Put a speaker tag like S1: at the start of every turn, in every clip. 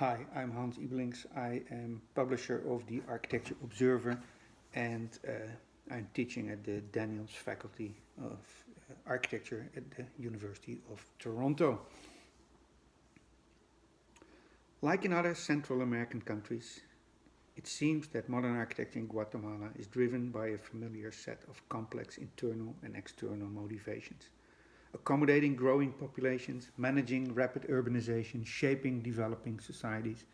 S1: Hi, I'm Hans Ibelins. I am publisher of the Architecture Observer and I'm teaching at the Daniels Faculty of Architecture at the University of Toronto. Like in other Central American countries, it seems that modern architecture in Guatemala is driven by a familiar set of complex internal and external motivations. Accommodating growing populations, managing rapid urbanization, shaping developing societies,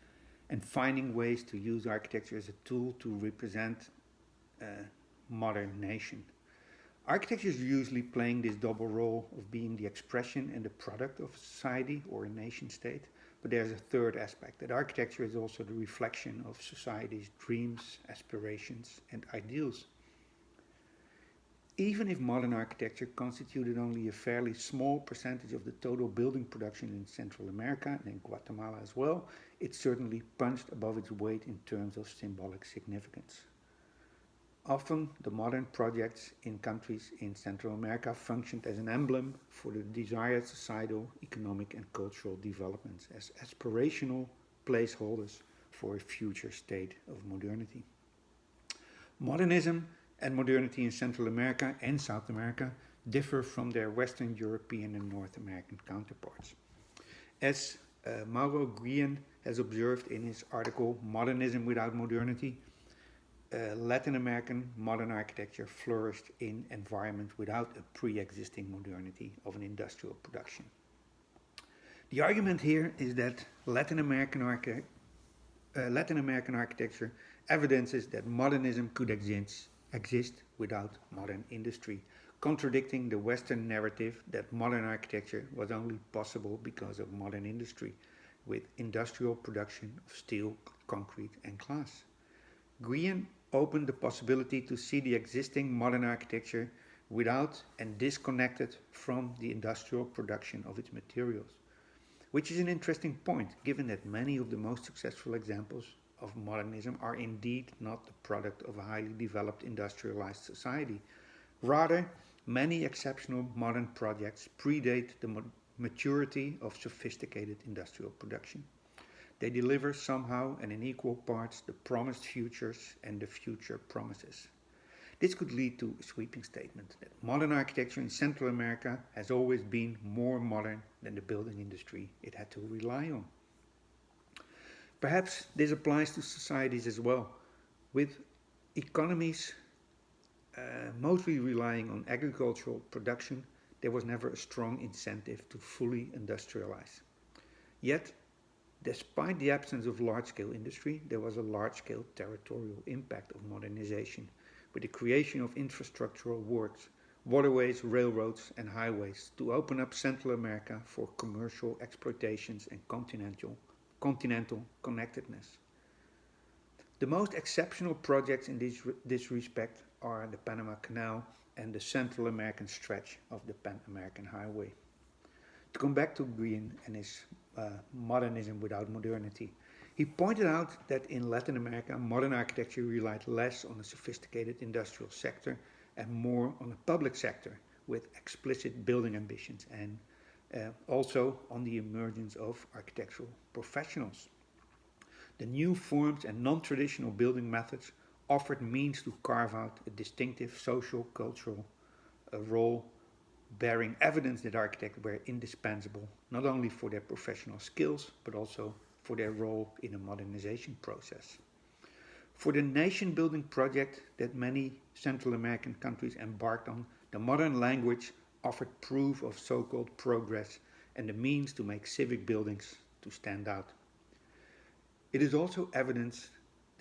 S1: and finding ways to use architecture as a tool to represent a modern nation. Architecture is usually playing this double role of being the expression and the product of a society or a nation state, but there's a third aspect that architecture is also the reflection of society's dreams, aspirations, and ideals. Even if modern architecture constituted only a fairly small percentage of the total building production in Central America and in Guatemala as well, it certainly punched above its weight in terms of symbolic significance. Often, the modern projects in countries in Central America functioned as an emblem for the desired societal, economic, and cultural developments as aspirational placeholders for a future state of modernity. Modernism and modernity in Central America and South America differ from their Western European and North American counterparts. As Mauro Guillen has observed in his article Modernism Without Modernity, Latin American modern architecture flourished in environments without a pre-existing modernity of an industrial production. The argument here is that Latin American architecture evidences that modernism could exist without modern industry, contradicting the Western narrative that modern architecture was only possible because of modern industry, with industrial production of steel, concrete, and glass. Guillen opened the possibility to see the existing modern architecture without and disconnected from the industrial production of its materials, which is an interesting point given that many of the most successful examples of modernism are indeed not the product of a highly developed industrialized society. Rather, many exceptional modern projects predate the maturity of sophisticated industrial production. They deliver somehow and in equal parts the promised futures and the future promises. This could lead to a sweeping statement that modern architecture in Central America has always been more modern than the building industry it had to rely on. Perhaps this applies to societies as well, with economies mostly relying on agricultural production. There was never a strong incentive to fully industrialize. Yet, despite the absence of large-scale industry, there was a large-scale territorial impact of modernization, with the creation of infrastructural works, waterways, railroads, and highways to open up Central America for commercial exploitations and continental connectedness. The most exceptional projects in this respect are the Panama Canal and the Central American stretch of the Pan American Highway. To come back to Green and his modernism without modernity, he pointed out that in Latin America, modern architecture relied less on a sophisticated industrial sector and more on a public sector with explicit building ambitions and also on the emergence of architectural professionals. The new forms and non-traditional building methods offered means to carve out a distinctive social, cultural role, bearing evidence that architects were indispensable not only for their professional skills but also for their role in a modernization process. For the nation building project that many Central American countries embarked on, the modern language offered proof of so-called progress and the means to make civic buildings to stand out. It also evidenced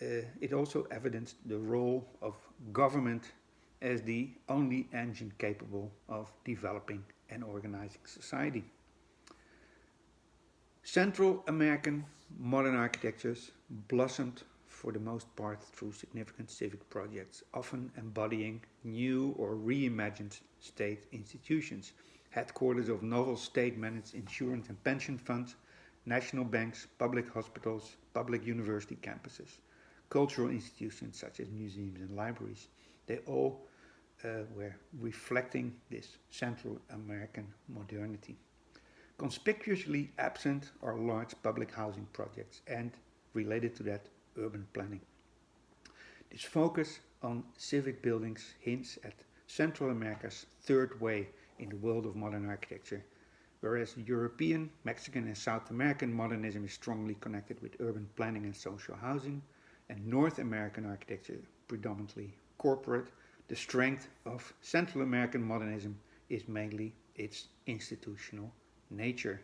S1: the role of government as the only engine capable of developing and organizing society. Central American modern architectures blossomed for the most part through significant civic projects, often embodying new or reimagined state institutions, headquarters of novel state-managed insurance and pension funds, national banks, public hospitals, public university campuses, cultural institutions such as museums and libraries. They all were reflecting this Central American modernity. Conspicuously absent are large public housing projects and, related to that, urban planning. This focus on civic buildings hints at Central America's third way in the world of modern architecture, whereas European, Mexican, and South American modernism is strongly connected with urban planning and social housing, and North American architecture, predominantly corporate, the strength of Central American modernism is mainly its institutional nature.